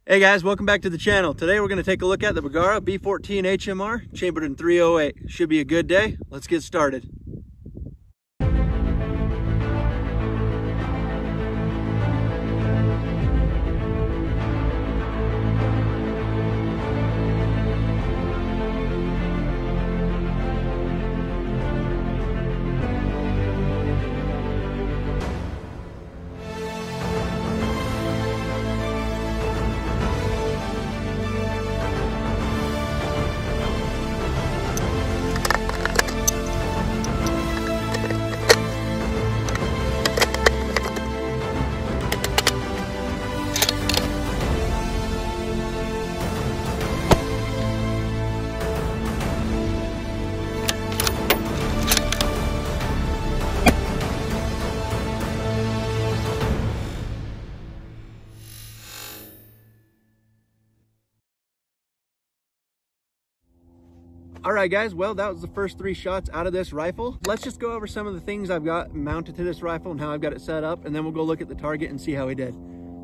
Hey guys, welcome back to the channel. Today we're going to take a look at the Bergara B-14 HMR, chambered in 308. Should be a good day. Let's get started. All right guys, well that was the first 3 shots out of this rifle. Let's just go over some of the things I've got mounted to this rifle and how I've got it set up, and then we'll go look at the target and see how he did.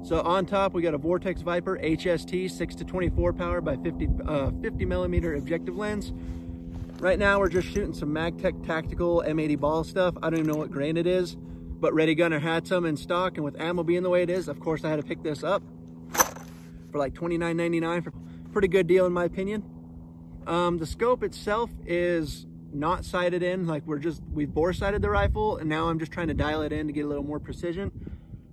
So on top we got a Vortex Viper HST 6-24 power by 50 millimeter objective lens. Right now we're just shooting some MagTech tactical M80 ball stuff. I don't even know what grain it is, but Ready Gunner had some in stock, and with ammo being the way it is, of course I had to pick this up for like $29.99 for a pretty good deal in my opinion. The scope itself is not sighted in, like we've bore sighted the rifle, and now I'm just trying to dial it in to get a little more precision.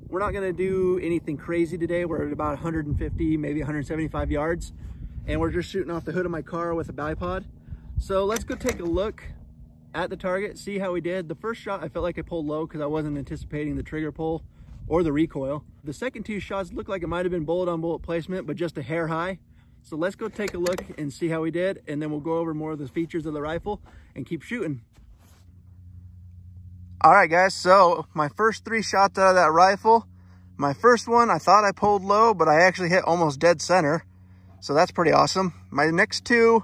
We're not going to do anything crazy today. We're at about 150, maybe 175 yards, and we're just shooting off the hood of my car with a bipod. So let's go take a look at the target, see how we did. The first shot I felt like I pulled low because I wasn't anticipating the trigger pull or the recoil. The second 2 shots looked like it might have been bullet on bullet placement, but just a hair high. So let's go take a look and see how we did, and then we'll go over more of the features of the rifle and keep shooting. All right guys, so my first 3 shots out of that rifle. My first one, I thought I pulled low, but I actually hit almost dead center. So that's pretty awesome. My next 2,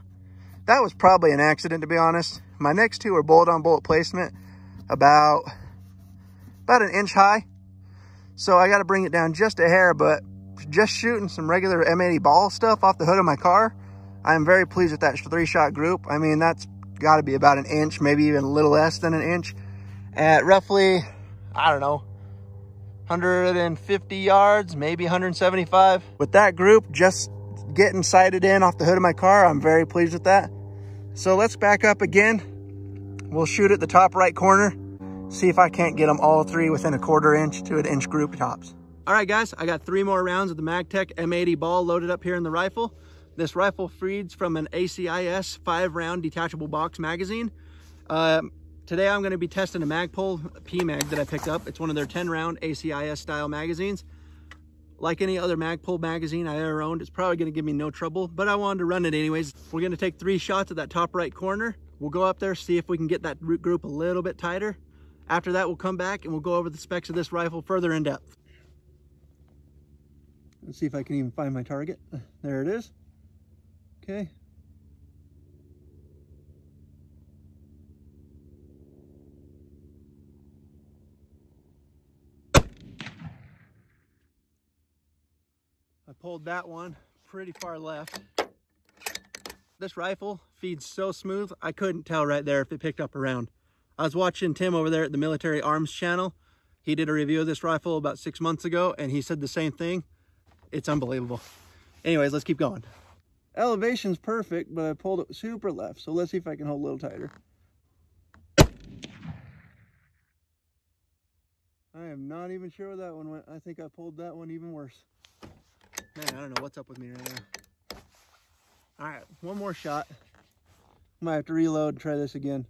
that was probably an accident to be honest. My next 2 are bullet on bullet placement, about an inch high. So I got to bring it down just a hair, but just shooting some regular M80 ball stuff off the hood of my car, I'm very pleased with that 3-shot group. I mean, that's got to be about an inch, maybe even a little less than an inch, at roughly, I don't know, 150 yards, maybe 175. With that group, just getting sighted in off the hood of my car, I'm very pleased with that. So let's back up again. We'll shoot at the top right corner, see if I can't get them all 3 within a 1/4 inch to an inch group tops. All right guys, I got 3 more rounds of the MagTech M80 ball loaded up here in the rifle. This rifle feeds from an ACIS 5-round detachable box magazine. Today I'm going to be testing a Magpul PMag that I picked up. It's one of their 10-round ACIS style magazines. Like any other Magpul magazine I ever owned, it's probably going to give me no trouble, but I wanted to run it anyways. We're going to take 3 shots at that top right corner. We'll go up there, see if we can get that group a little bit tighter. After that, we'll come back and we'll go over the specs of this rifle further in depth. Let's see if I can even find my target. There it is. Okay. I pulled that one pretty far left. This rifle feeds so smooth, I couldn't tell right there if it picked up a round. I was watching Tim over there at the Military Arms channel. He did a review of this rifle about 6 months ago, and he said the same thing. It's unbelievable. Anyways, let's keep going. Elevation's perfect, but I pulled it super left. So let's see if I can hold a little tighter. I am not even sure where that one went. I think I pulled that one even worse. Man, I don't know what's up with me right now. All right, one more shot. Might have to reload and try this again.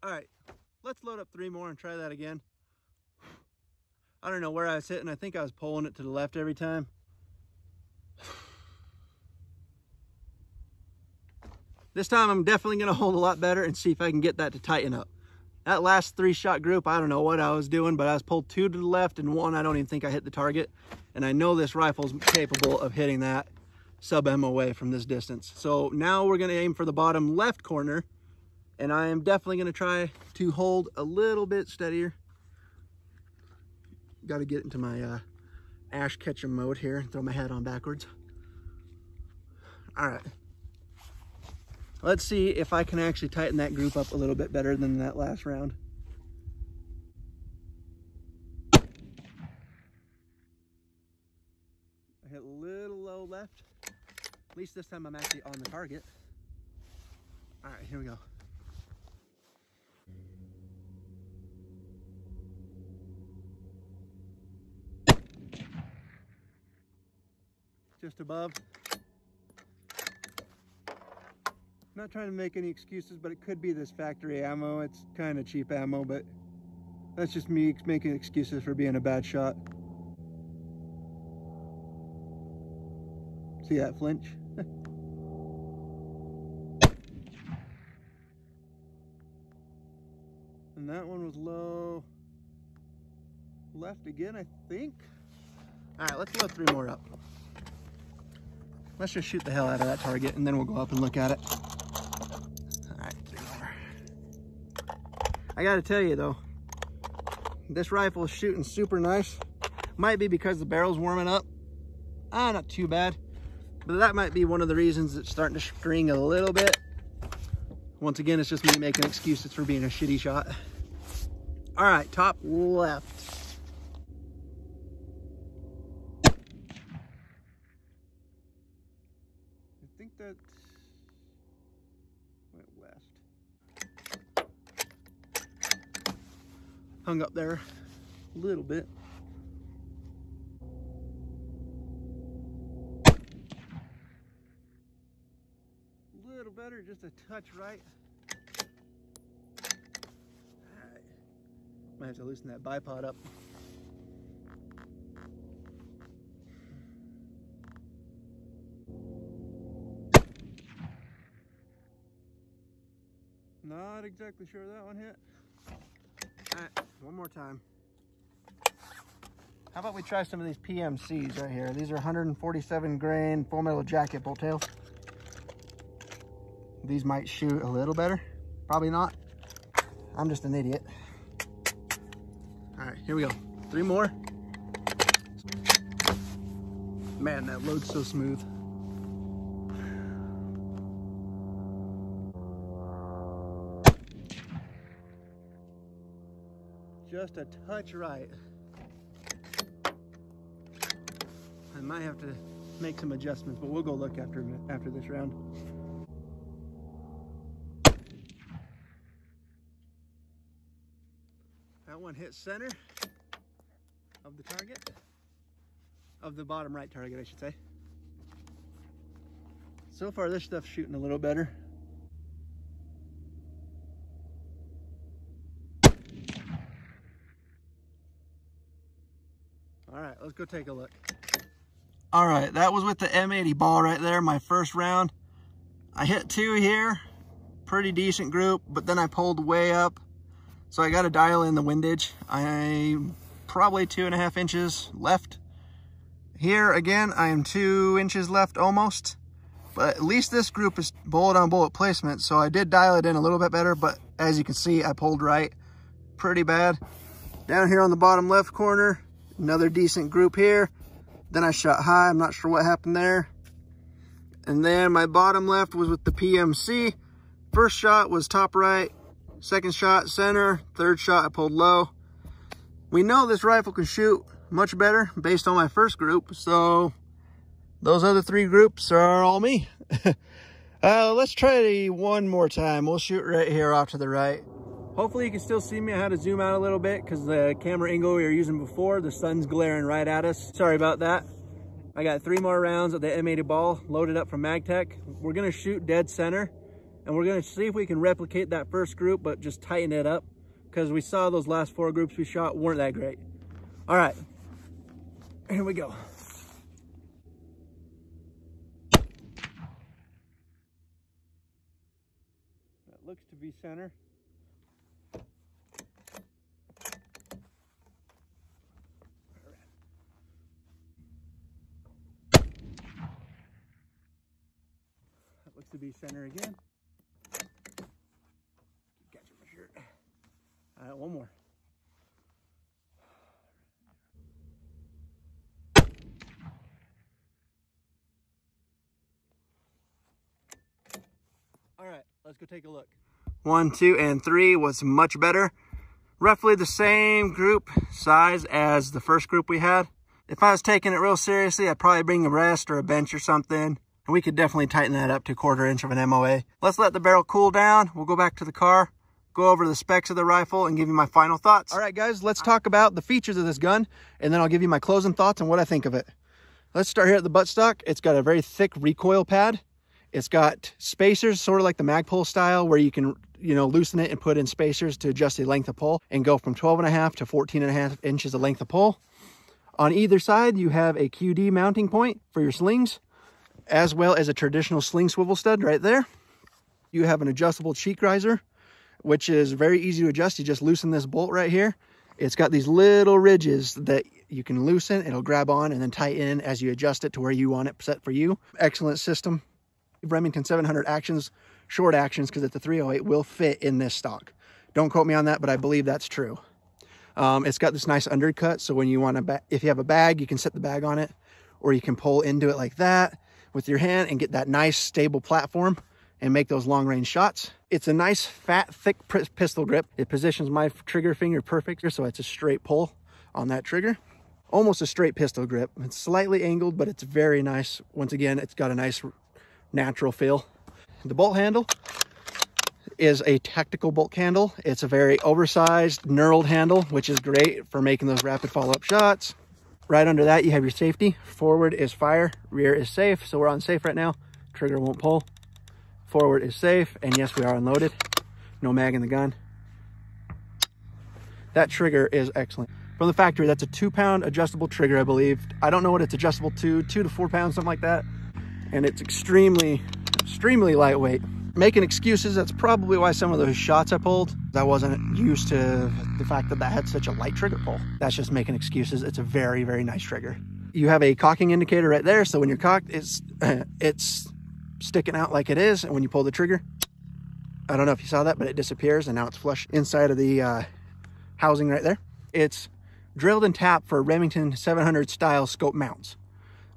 All right, let's load up 3 more and try that again. I don't know where I was hitting. I think I was pulling it to the left every time. This time I'm definitely going to hold a lot better and see if I can get that to tighten up. That last 3-shot group, I don't know what I was doing, but I was pulled 2 to the left and 1, I don't even think I hit the target. And I know this rifle's capable of hitting that sub MOA from this distance. So now we're going to aim for the bottom left corner And I am definitely gonna try to hold a little bit steadier. Got to get into my ash ketchum mode here and throw my hat on backwards. All right. Let's see if I can actually tighten that group up a little bit better than that last round. I hit a little low left. At least this time I'm actually on the target. All right, here we go. Just above. Not trying to make any excuses, but it could be this factory ammo. It's kind of cheap ammo, but that's just me making excuses for being a bad shot. See that flinch? And that one was low left again, I think. All right, let's load 3 more up. Let's just shoot the hell out of that target and then we'll go up and look at it. All right, 3 more. I gotta tell you though, this rifle is shooting super nice. Might be because the barrel's warming up. Not too bad. But that might be one of the reasons it's starting to string a little bit. Once again, it's just me making excuses for being a shitty shot. All right, top left. I think that went left. Hung up there a little bit. Better, just a touch right. All right. Might have to loosen that bipod up. Not exactly sure that one hit. All right, one more time. How about we try some of these PMCs right here? These are 147 grain full metal jacket bolt tails. These might shoot a little better. Probably not. I'm just an idiot. All right, here we go. 3 more. Man, that load's so smooth. Just a touch right. I might have to make some adjustments, but we'll go look after this round. That one hit center of the target, of the bottom right target, I should say. So far, this stuff's shooting a little better. All right, let's go take a look. All right, that was with the M80 ball right there, my first round. I hit 2 here, pretty decent group, but then I pulled way up. So I got to dial in the windage. I'm probably 2.5 inches left. Here again, I am 2 inches left almost. But at least this group is bullet on bullet placement. So I did dial it in a little bit better, but as you can see, I pulled right pretty bad. Down here on the bottom left corner, another decent group here. Then I shot high, I'm not sure what happened there. And then my bottom left was with the PMC. First shot was top right. Second shot, center. Third shot, I pulled low. We know this rifle can shoot much better based on my first group, so those other 3 groups are all me. Let's try one more time. We'll shoot right here off to the right. Hopefully you can still see me. I had to zoom out a little bit because the camera angle we were using before, the sun's glaring right at us. Sorry about that. I got 3 more rounds of the M80 ball loaded up from MagTech. We're gonna shoot dead center. And we're gonna see if we can replicate that first group, but just tighten it up because we saw those last 4 groups we shot weren't that great. All right, here we go. That looks to be center. That looks to be center again. One more. All right, let's go take a look. 1, 2, and 3 was much better. Roughly the same group size as the first group we had. If I was taking it real seriously, I'd probably bring a rest or a bench or something. And we could definitely tighten that up to 1/4 inch of an MOA. Let's let the barrel cool down. We'll go back to the car, go over the specs of the rifle, and give you my final thoughts. All right, guys, let's talk about the features of this gun, and then I'll give you my closing thoughts on what I think of it. Let's start here at the buttstock. It's got a very thick recoil pad. It's got spacers, sort of like the Magpul style, where you can, loosen it and put in spacers to adjust the length of pull and go from 12.5 to 14.5 inches of length of pull. On either side, you have a QD mounting point for your slings, as well as a traditional sling swivel stud right there. You have an adjustable cheek riser, which is very easy to adjust. You just loosen this bolt right here. It's got these little ridges that you can loosen. It'll grab on and then tighten as you adjust it to where you want it set for you. Excellent system. Remington 700 actions, short actions, because it's a 308, will fit in this stock. Don't quote me on that, but I believe that's true. It's got this nice undercut, so when you want to, if you have a bag, you can set the bag on it, or you can pull into it like that with your hand and get that nice stable platform and make those long range shots. It's a nice fat, thick pistol grip. It positions my trigger finger perfect, so it's a straight pull on that trigger. Almost a straight pistol grip. It's slightly angled, but it's very nice. Once again, it's got a nice natural feel. The bolt handle is a tactical bolt handle. It's a very oversized knurled handle, which is great for making those rapid follow-up shots. Right under that, you have your safety. Forward is fire, rear is safe. So we're on safe right now. Trigger won't pull. Forward is safe, and yes, we are unloaded. No mag in the gun. That trigger is excellent. From the factory, that's a 2-pound adjustable trigger, I believe. I don't know what it's adjustable to, 2 to 4 pounds, something like that. And it's extremely lightweight. Making excuses, that's probably why some of those shots I pulled, I wasn't used to the fact that had such a light trigger pull. That's just making excuses. It's a very, very nice trigger. You have a cocking indicator right there, so when you're cocked, it's sticking out like it is, and when you pull the trigger, I don't know if you saw that, but it disappears, and now it's flush inside of the housing right there. It's drilled and tapped for Remington 700 style scope mounts,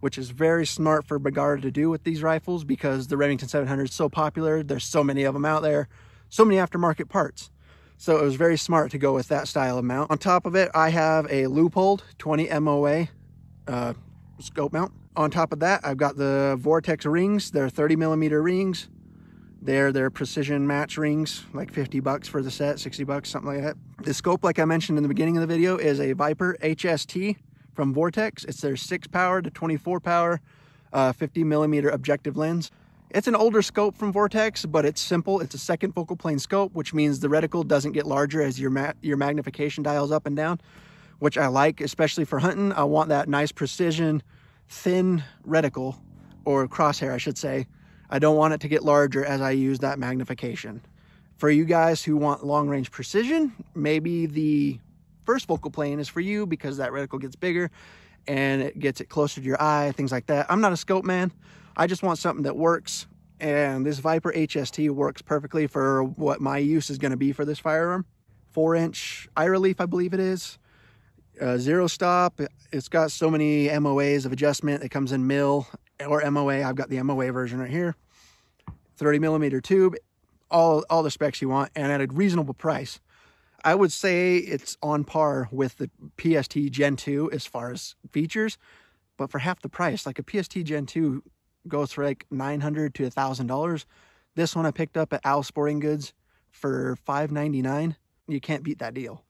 which is very smart for Bergara to do with these rifles, because the Remington 700 is so popular. There's so many of them out there, so many aftermarket parts. So it was very smart to go with that style of mount. On top of it, I have a loopholed 20 MOA scope mount. On top of that, I've got the Vortex rings. They're 30mm rings. They're precision match rings, like 50 bucks for the set, 60 bucks, something like that. The scope, like I mentioned in the beginning of the video, is a Viper HST from Vortex. It's their 6 power to 24 power, 50mm objective lens. It's an older scope from Vortex, but it's simple. It's a second focal plane scope, which means the reticle doesn't get larger as your magnification dials up and down, which I like, especially for hunting. I want that nice precision, thin reticle, or crosshair, I should say. I don't want it to get larger as I use that magnification. For you guys who want long range precision, maybe the first focal plane is for you, because that reticle gets bigger and it gets it closer to your eye, things like that. I'm not a scope man. I just want something that works, and this Viper HST works perfectly for what my use is going to be for this firearm. 4-inch eye relief, I believe it is. Zero stop. It's got so many MOAs of adjustment. It comes in mil or MOA. I've got the MOA version right here. 30mm tube, all the specs you want, and at a reasonable price. I would say it's on par with the PST Gen 2 as far as features, but for half the price. Like a PST Gen 2 goes for like $900 to $1,000. This one I picked up at Al Sporting Goods for $5.99. You can't beat that deal.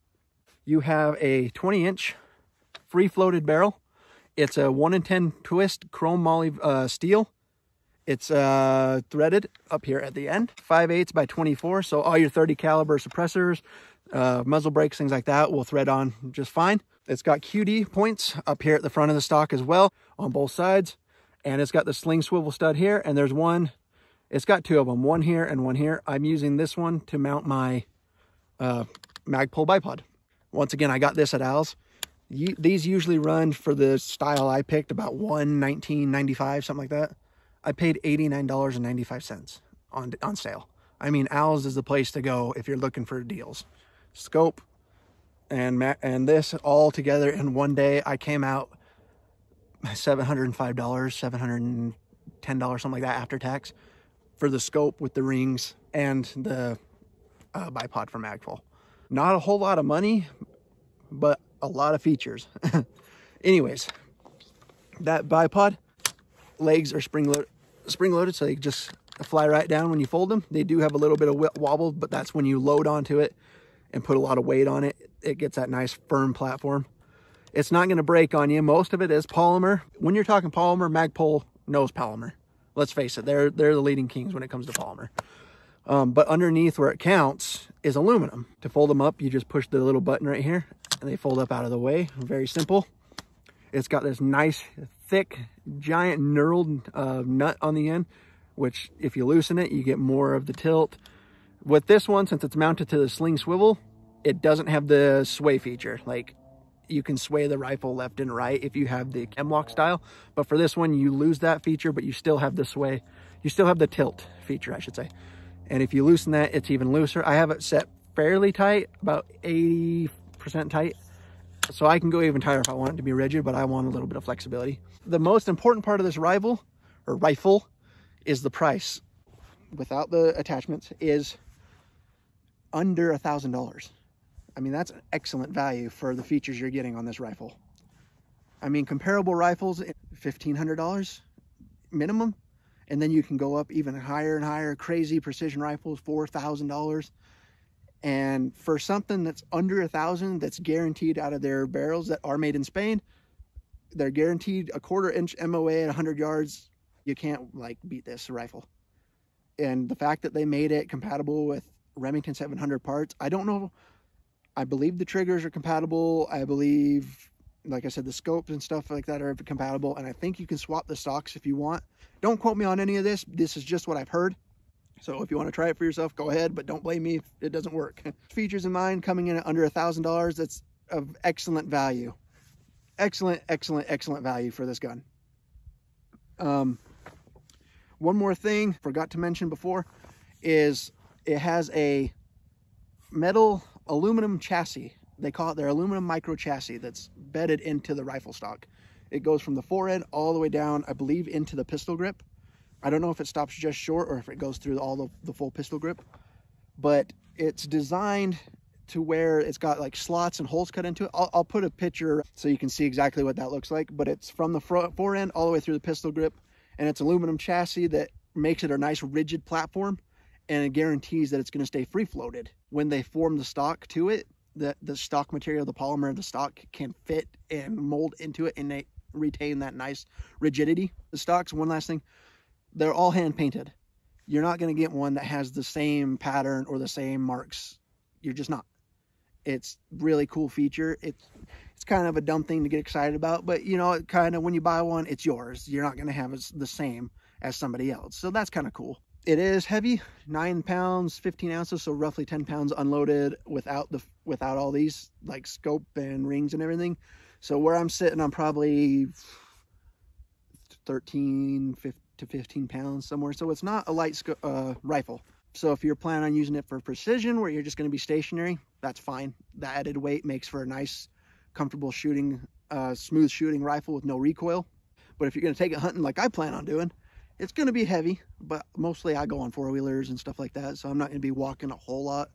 You have a 20-inch free floated barrel. It's a 1 in 10 twist chrome moly steel. It's threaded up here at the end. 5/8 by 24, so all your 30 caliber suppressors, muzzle brakes, things like that will thread on just fine. It's got QD points up here at the front of the stock as well on both sides. And it's got the sling swivel stud here, and there's one, it's got 2 of them, one here and one here. I'm using this one to mount my Magpul bipod. Once again, I got this at Al's. These usually run, for the style I picked, about $19.95, something like that. I paid $89.95 on sale. I mean, Al's is the place to go if you're looking for deals. Scope, And this all together in one day, I came out $705, $710, something like that after tax for the scope with the rings and the bipod from Magpul. Not a whole lot of money, but a lot of features. Anyways, that bipod legs are spring loaded, so they just fly right down when you fold them. They do have a little bit of wobble, but that's when you load onto it and put a lot of weight on it. It gets that nice firm platform. It's not going to break on you. Most of it is polymer. When you're talking polymer, Magpul knows polymer. Let's face it, they're the leading kings when it comes to polymer. But underneath where it counts is aluminum. To fold them up, you just push the little button right here and they fold up out of the way. Very simple. It's got this nice, thick, giant knurled nut on the end, which if you loosen it, you get more of the tilt. With this one, since it's mounted to the sling swivel, it doesn't have the sway feature. Like, you can sway the rifle left and right if you have the Chemlock style. But for this one, you lose that feature, but you still have the sway. You still have the tilt feature, I should say. And if you loosen that, it's even looser. I have it set fairly tight, about 80% tight. So I can go even tighter if I want it to be rigid, but I want a little bit of flexibility. The most important part of this rifle is the price. Without the attachments is under $1,000. I mean, that's an excellent value for the features you're getting on this rifle. I mean, comparable rifles, $1,500 minimum. And then you can go up even higher and higher. Crazy precision rifles, $4,000. And for something that's under $1,000, that's guaranteed out of their barrels that are made in Spain, they're guaranteed a 1/4 inch MOA at 100 yards. You can't like beat this rifle. And the fact that they made it compatible with Remington 700 parts, I don't know. I believe the triggers are compatible. I believe, like I said, the scopes and stuff like that are compatible. And I think you can swap the stocks if you want. Don't quote me on any of this. This is just what I've heard. So if you want to try it for yourself, go ahead, but don't blame me if it doesn't work. Features in mind, coming in at under $1,000, that's of excellent value. Excellent, excellent, excellent value for this gun. One more thing, forgot to mention before, is it has a metal aluminum chassis. They call it their aluminum micro chassis that's bedded into the rifle stock. It goes from the forehead all the way down, I believe, into the pistol grip. I don't know if it stops just short or if it goes through all the full pistol grip, but it's designed to where it's got like slots and holes cut into it. I'll put a picture so you can see exactly what that looks like, but it's from the forend all the way through the pistol grip, and it's aluminum chassis that makes it a nice rigid platform, and it guarantees that it's going to stay free floated. When they form the stock to it, the stock material, the polymer of the stock can fit and mold into it, and they retain that nice rigidity. The stocks, one last thing, they're all hand painted. You're not going to get one that has the same pattern or the same marks. You're just not. It's really cool feature. It's kind of a dumb thing to get excited about, but you know, kind of when you buy one, it's yours. You're not going to have the same as somebody else. So that's kind of cool. It is heavy, 9 pounds, 15 ounces. So roughly 10 pounds unloaded without all these like scope and rings and everything. So where I'm sitting, I'm probably 13 to 15 pounds somewhere. So it's not a light rifle. So if you're planning on using it for precision, where you're just going to be stationary, that's fine. The added weight makes for a nice, comfortable shooting, smooth shooting rifle with no recoil. But if you're going to take it hunting like I plan on doing, it's going to be heavy, but mostly I go on four-wheelers and stuff like that. So I'm not going to be walking a whole lot,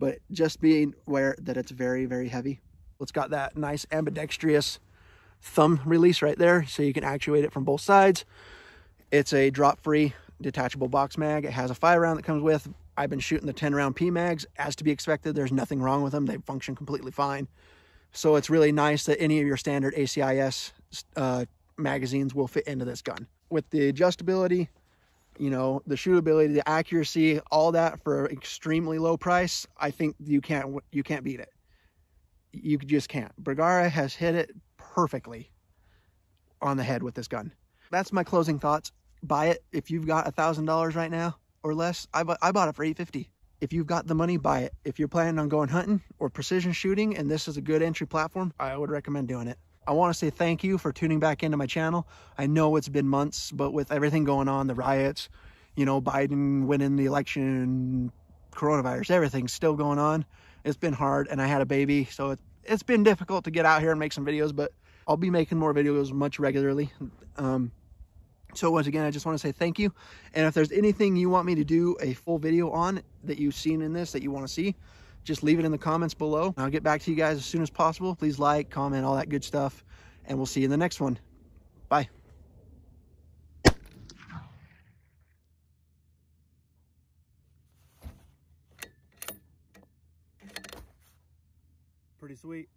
but just being aware that it's very, very heavy. It's got that nice ambidextrous thumb release right there, so you can actuate it from both sides. It's a drop-free detachable box mag. It has a 5-round that comes with. I've been shooting the 10-round P mags as to be expected. There's nothing wrong with them. They function completely fine. So it's really nice that any of your standard ACIS magazines will fit into this gun. With the adjustability, you know, the shootability, the accuracy, all that for extremely low price, I think you can't beat it. You just can't. Bergara has hit it perfectly on the head with this gun. That's my closing thoughts. Buy it if you've got $1,000 right now or less. I bought it for $850. If you've got the money, buy it. If you're planning on going hunting or precision shooting and this is a good entry platform, I would recommend doing it. I want to say thank you for tuning back into my channel. I know it's been months, but with everything going on, the riots, you know, Biden winning the election, coronavirus, everything's still going on. It's been hard, and I had a baby, so it's been difficult to get out here and make some videos, but I'll be making more videos much regularly. So once again, I just want to say thank you. And if there's anything you want me to do a full video on that you've seen in this that you want to see, just leave it in the comments below. I'll get back to you guys as soon as possible. Please like, comment, all that good stuff, and we'll see you in the next one. Bye. Pretty sweet.